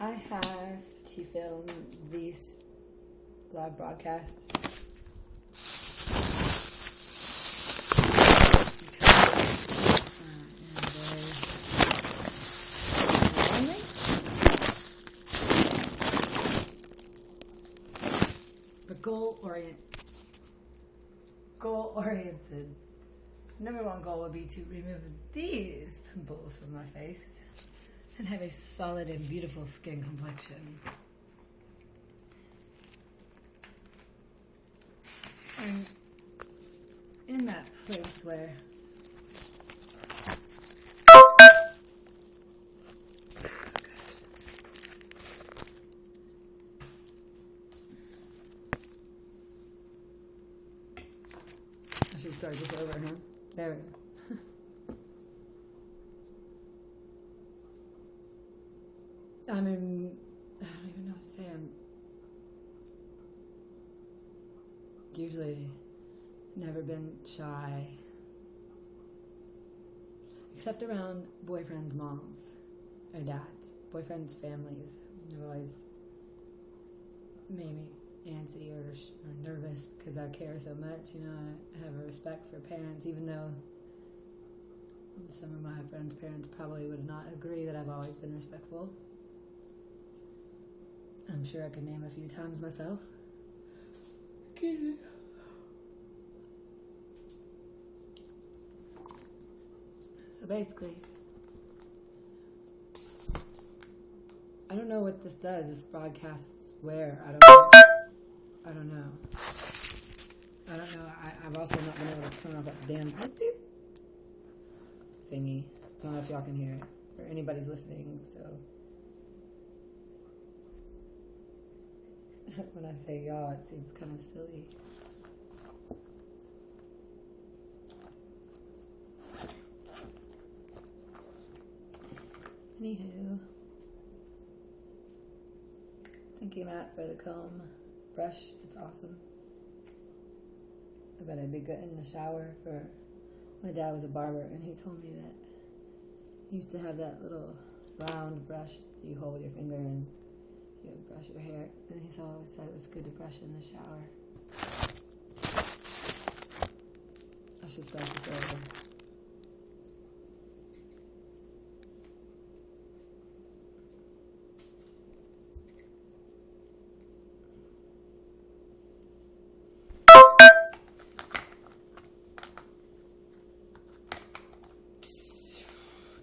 I have to film these live broadcasts but goal-oriented. Number one goal would be to remove these pimples from my face and have a solid and beautiful skin complexion. And in that place where I should start this over, huh? There we go. I don't even know what to say. I'm usually never been shy, except around boyfriends' moms or dads, boyfriends' families. They've always made me antsy or nervous because I care so much. You know, I have a respect for parents, even though some of my friends' parents probably would not agree that I've always been respectful. I'm sure I could name a few times myself. So basically, I don't know what this does. This broadcasts where? I don't know. I've also not been able to turn off that damn beep thingy. I don't know if y'all can hear it or anybody's listening, so when I say y'all, it seems kind of silly. Anywho, thank you, Matt, for the comb brush. It's awesome. I bet I'd be good in the shower. My dad was a barber, and he told me that he used to have that little round brush that you hold with your finger and you would brush your hair. And he always said it was good to brush in the shower. I should start this over.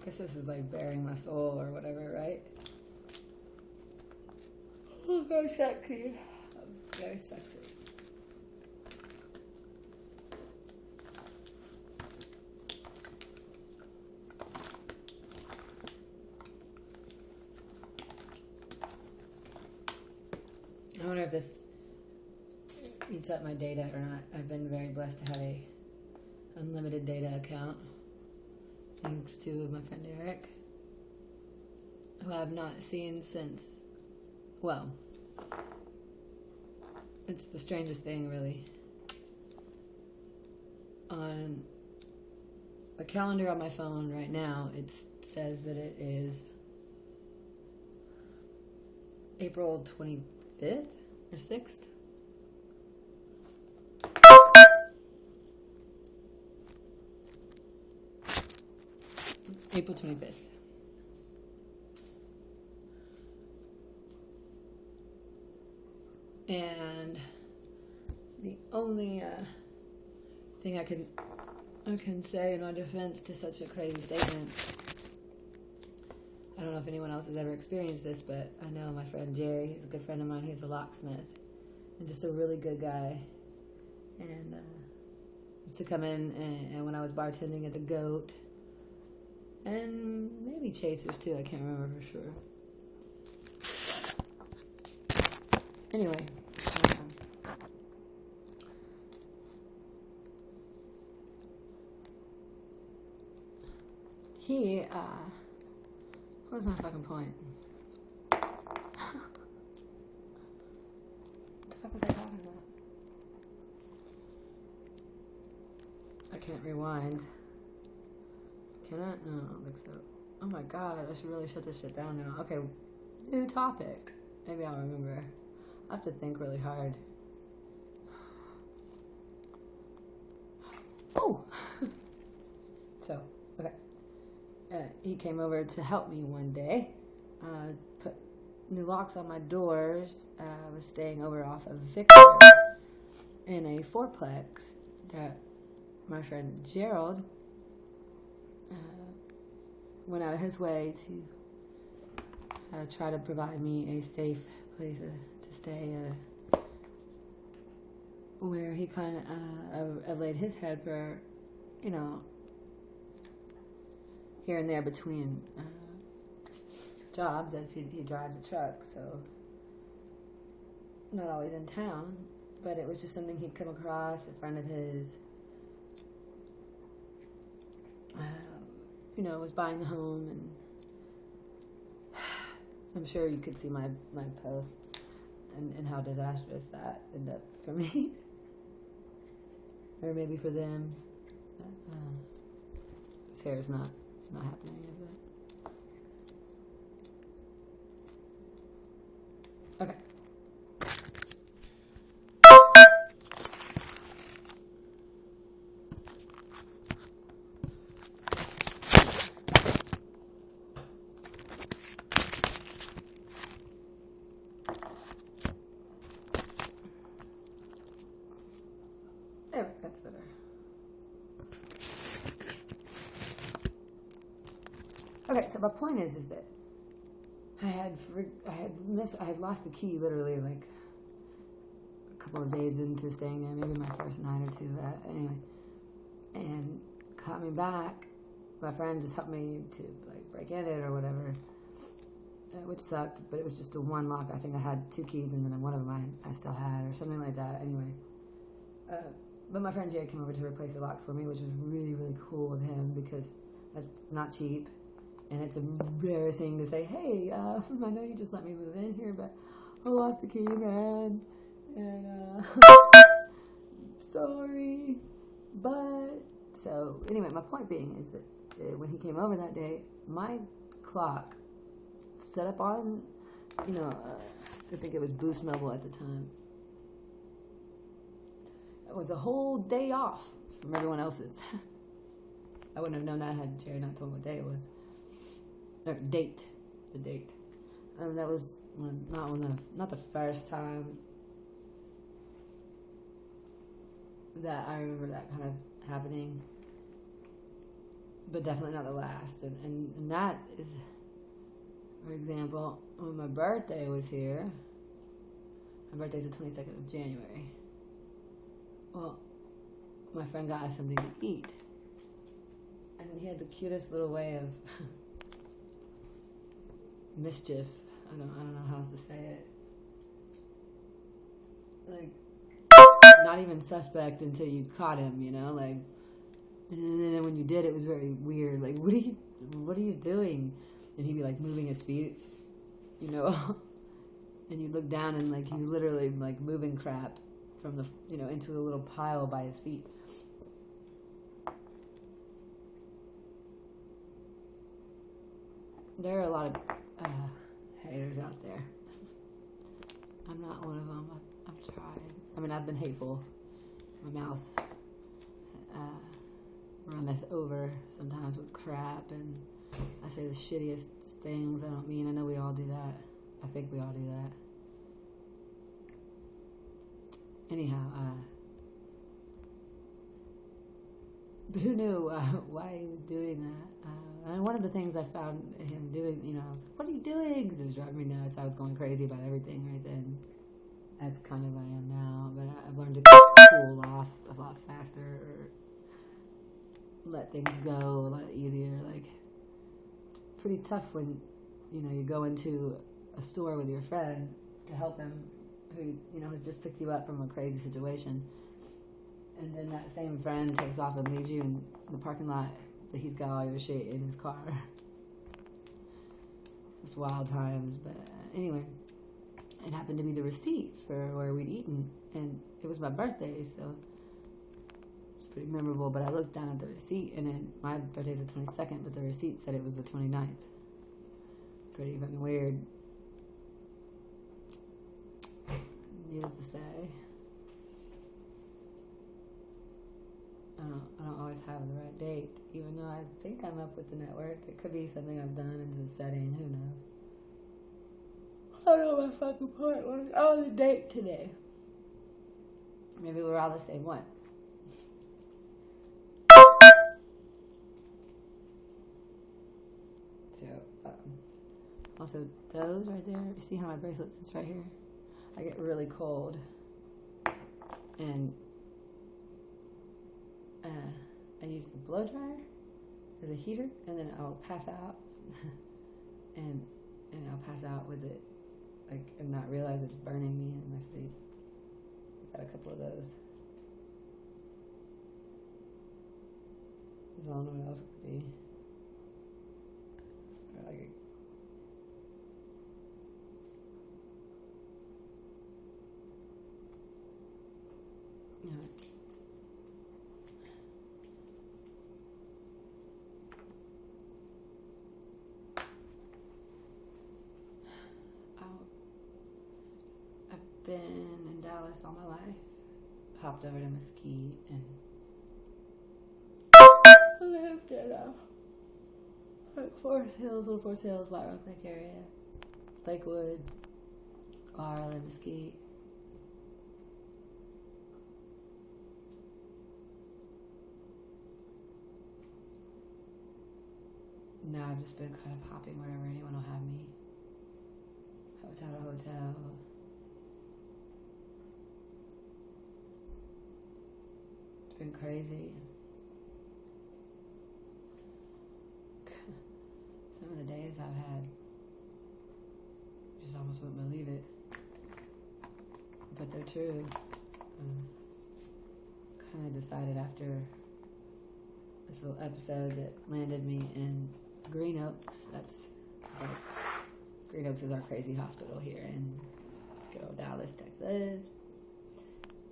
I guess this is like bearing my soul or whatever, right? Oh, very sexy. Very sexy. I wonder if this eats up my data or not. I've been very blessed to have a unlimited data account, thanks to my friend Eric, who I have not seen since, well, it's the strangest thing, really. On the calendar on my phone right now, it says that it is April 25th or 6th. April 25th. And the only thing I can say in my defense to such a crazy statement, I don't know if anyone else has ever experienced this, but I know my friend Jerry, he's a good friend of mine, he's a locksmith and just a really good guy. And used to come in and when I was bartending at the Goat, and maybe Chasers too, I can't remember for sure. Anyway, what was my fucking point? What the fuck was I talking about? I can't rewind. Can I? No, I don't think so. Oh my god, I should really shut this shit down now. Okay, new topic. Maybe I'll remember. I have to think really hard. Oh! So, okay. He came over to help me one day. Put new locks on my doors. I was staying over off of Victor in a fourplex that my friend Gerald went out of his way to try to provide me a safe place to stay, where he kind of laid his head for, here and there between jobs, as he drives a truck, so not always in town, but it was just something he'd come across. A friend of his, was buying the home, and I'm sure you could see my posts and how disastrous that ended up for me. Or maybe for them. His hair is not happening, is it? Okay. There, that's better. Okay, so my point is that I had lost the key literally like a couple of days into staying there, maybe my first night or two. Anyway, and coming back, my friend just helped me to like break in it or whatever, which sucked. But it was just the one lock. I think I had two keys, and then one of them I still had, or something like that. Anyway. But my friend Jay came over to replace the locks for me, which was really, really cool of him, because that's not cheap. And it's embarrassing to say, hey, I know you just let me move in here, but I lost the key, man. And, sorry. But, so, anyway, my point being is that when he came over that day, my clock set up on, I think it was Boost Mobile at the time. It was a whole day off from everyone else's. I wouldn't have known that had Jerry not told me what day it was. Or date. The date. That was not the first time that I remember that kind of happening. But definitely not the last. And that is, for example, when my birthday was here. My birthday's the 22nd of January. Well, my friend got us something to eat. And he had the cutest little way of mischief. I don't know how else to say it. Like, not even suspect until you caught him, like, and then when you did, it was very weird. Like, what are you doing? And he'd be like moving his feet, and you look down and like he's literally like moving crap from the, into a little pile by his feet. There are a lot of haters out there. I'm not one of them. I've tried. I've been hateful. My mouth runneth over sometimes with crap, and I say the shittiest things I don't mean. I know we all do that. I think we all do that. Anyhow, but who knew why he was doing that? And one of the things I found him doing, I was like, what are you doing? Because it was driving me nuts. I was going crazy about everything right then. That's kind of what I am now. But I've learned to cool off a lot faster, or let things go a lot easier. Like, it's pretty tough when, you go into a store with your friend to help him who, has just picked you up from a crazy situation. And then that same friend takes off and leaves you in the parking lot, but he's got all your shit in his car. It's wild times, but anyway, it happened to be the receipt for where we'd eaten, and it was my birthday, so it's pretty memorable. But I looked down at the receipt, and then my birthday's the 22nd, but the receipt said it was the 29th. Pretty fucking weird. used to say. I don't always have the right date, even though I think I'm up with the network. It could be something I've done in the setting. Who knows? I don't know my fucking point was. Oh, the date today. Maybe we're all the same one. So, also those right there. You see how my bracelet sits right here? I get really cold, and I use the blow dryer as a heater, and then I'll pass out, and I'll pass out with it, like, and not realize it's burning me in my sleep. Got a couple of those. I don't know what else it could be. I like it. Yeah. I've been in Dallas all my life. Hopped over to Mesquite and lived in Forest Hills, Old Forest Hills, White Rock Lake area, Lakewood, Garland, Mesquite. Now I've just been kind of hopping wherever anyone will have me. Hotel to hotel. It's been crazy. Some of the days I've had, you just almost wouldn't believe it. But they're true. Kind of decided after this little episode that landed me in Green Oaks. Green Oaks is our crazy hospital here in good old Dallas, Texas.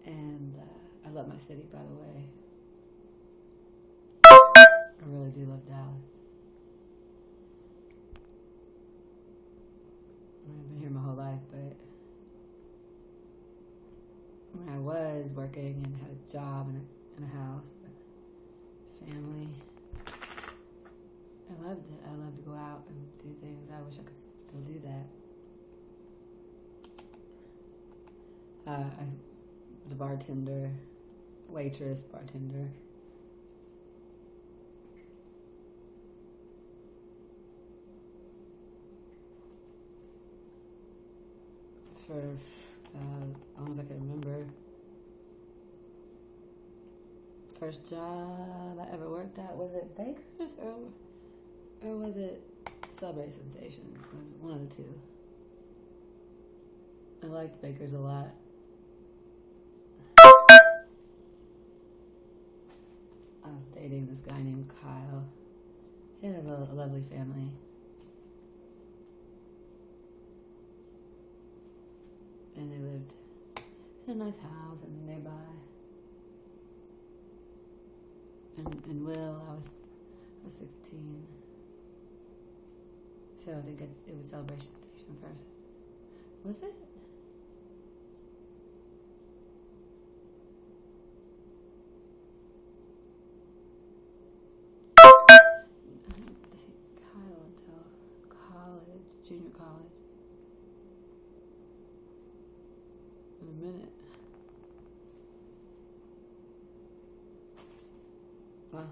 And I love my city, by the way. I really do love Dallas. I've been here my whole life, but when I was working and had a job and a house, family, I loved it. I loved to go out and do things. I wish I could still do that. I was a bartender, bartender. For as long as I can remember. First job I ever worked at, was it Baker's or was it Celebration Station? It was one of the two. I liked Baker's a lot. I was dating this guy named Kyle. He had a lovely family. And they lived in a nice house and nearby. And Will, I was 16. So I think it was Celebration Station first. Was it? I didn't date Kyle until college, junior college. In a minute. Wow.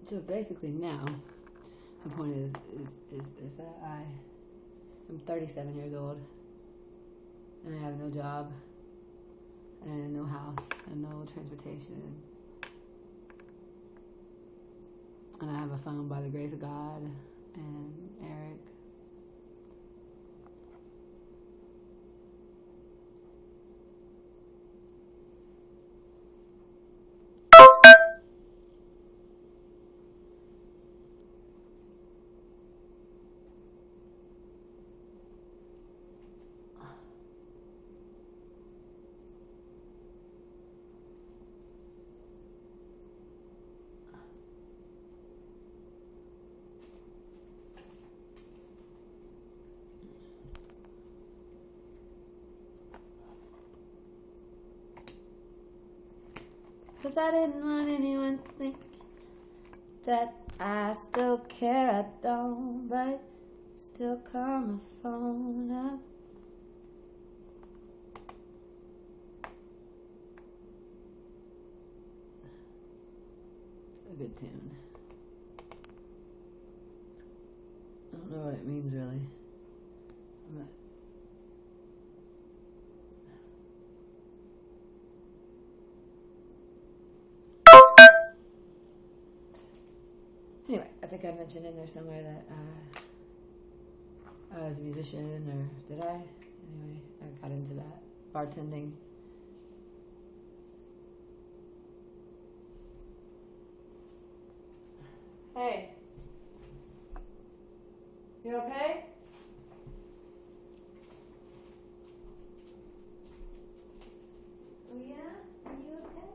So basically now, my point is that I'm 37 years old, and I have no job, and no house, and no transportation, and I have a phone by the grace of God and Eric. 'Cause I didn't want anyone to think that I still care. I don't, but still call my phone up. It's a good tune. I don't know what it means really. But anyway, I think I mentioned in there somewhere that I was a musician, or did I? Anyway, I got into that. Bartending. Hey. You okay? Oh yeah? Are you okay?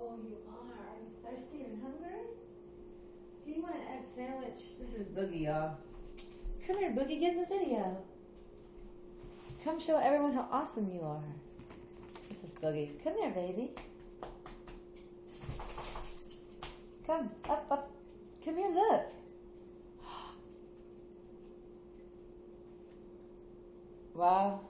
Oh, you are. Are you thirsty and hungry? Do you want an egg sandwich? This is Boogie, y'all. Come here, Boogie, get in the video. Come show everyone how awesome you are. This is Boogie. Come here, baby. Come, up, up. Come here, look. Wow.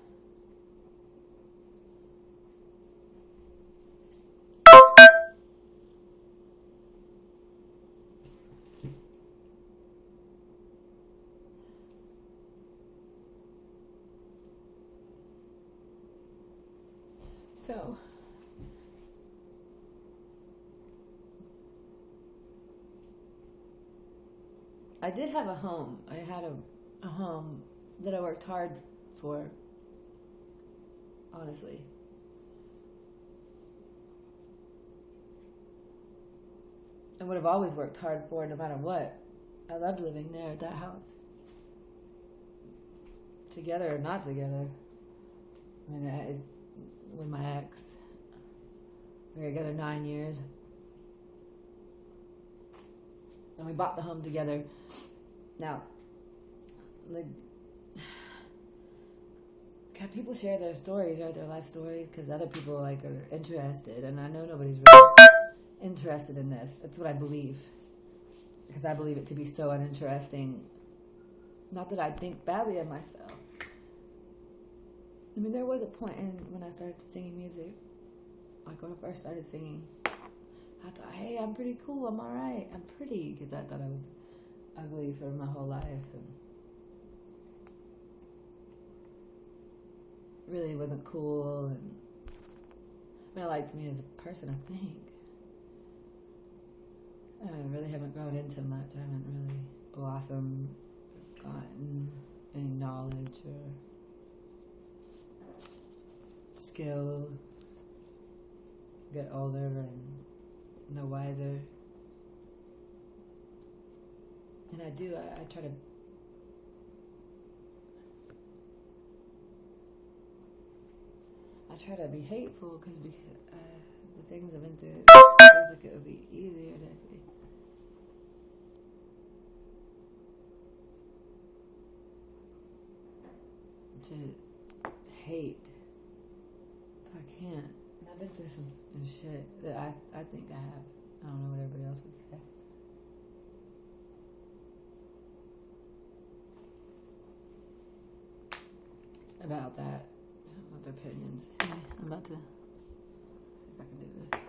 So, I did have a home. I had a home that I worked hard for, honestly. I would have always worked hard for no matter what. I loved living there at that house. Together or not together. I mean, it's with my ex. We were together 9 years. And we bought the home together. Now, like, people share their stories, right? Their life stories, because other people like are interested, and I know nobody's really interested in this. That's what I believe, because I believe it to be so uninteresting. Not that I think badly of myself. I mean, there was a point when I started singing music, like when I first started singing, I thought, hey, I'm pretty cool, I'm alright, I'm pretty, because I thought I was ugly for my whole life, and really wasn't cool, and I mean, I liked me as a person, I think. I really haven't grown into much. I haven't really blossomed, gotten any knowledge or skill. Get older and no wiser. And I do, I try to be hateful because the things I've been through, it feels like it would be easier to hate. But I can't. And I've been through some shit that I think I have. I don't know what everybody else would say. About that. About their opinions. Anyway, I'm about to see if I can do this.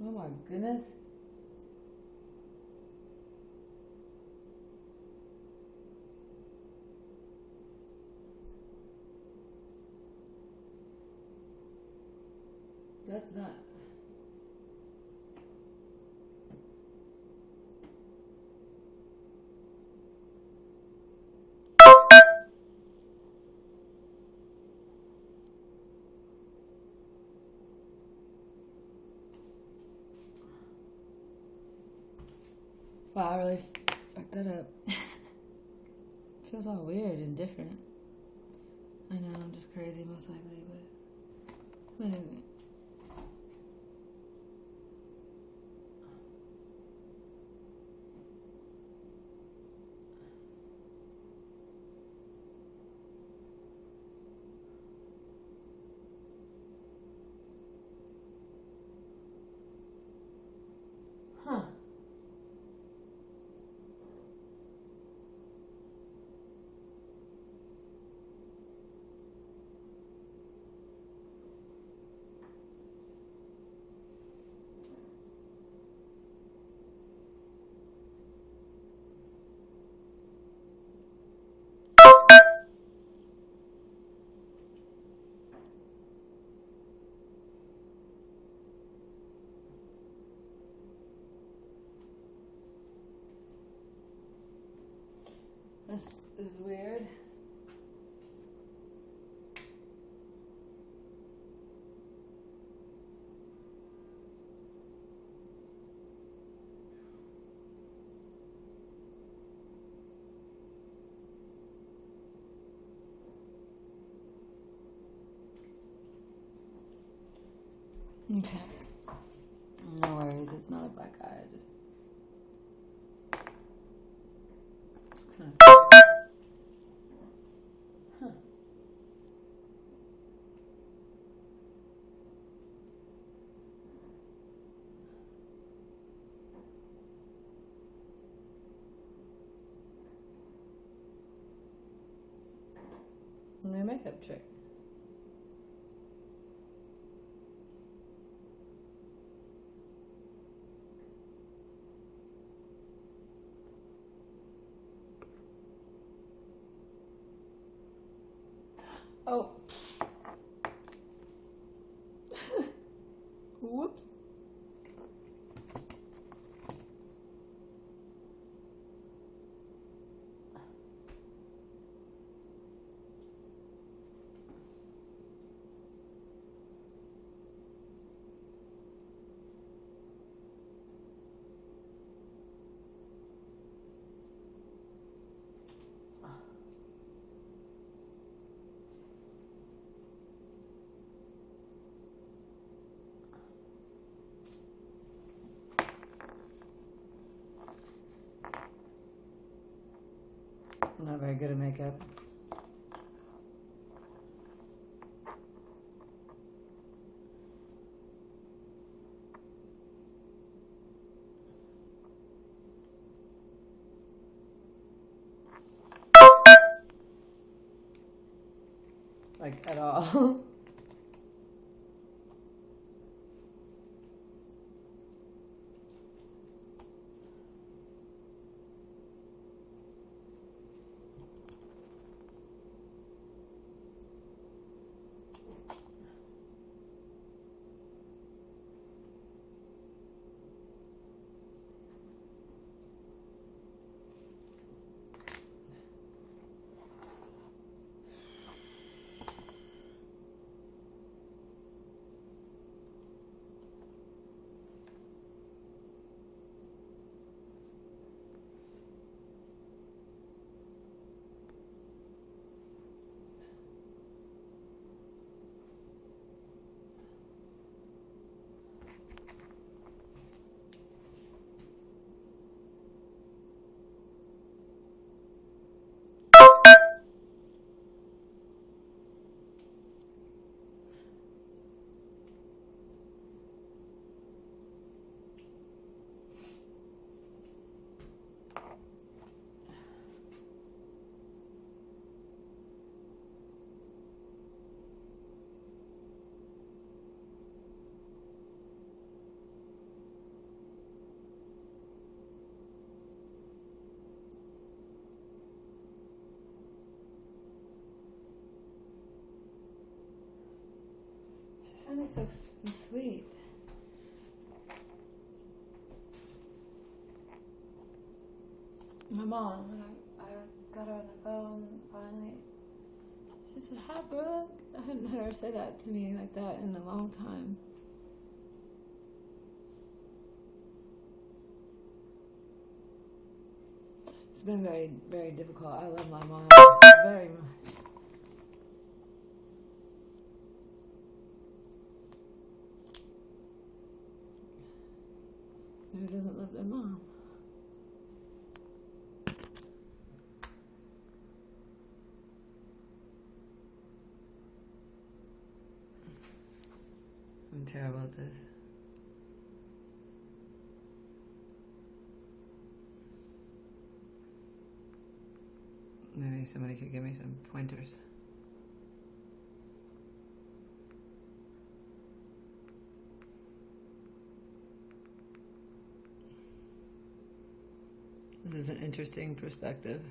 Oh my goodness. That's not. Wow, I really fucked that up. Feels all weird and different. I know, I'm just crazy most likely, but anyway. Huh. This is weird. Okay. No worries, it's not a black eye. It's kind of. Huh. New makeup trick. Oh. Whoops. I'm not very good at makeup. Like, at all. sounded so sweet. My mom, when I got her on the phone finally, she said, "Hi, Brooke." I hadn't heard her say that to me like that in a long time. It's been very, very difficult. I love my mom very much. Who doesn't love their mom? I'm terrible at this. Maybe somebody could give me some pointers. This is an interesting perspective.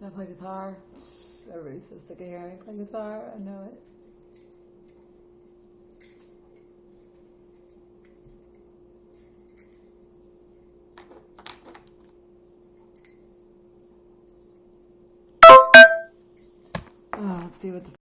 Should I play guitar? Everybody's so sick of hearing me play guitar. I know it. Let's see what the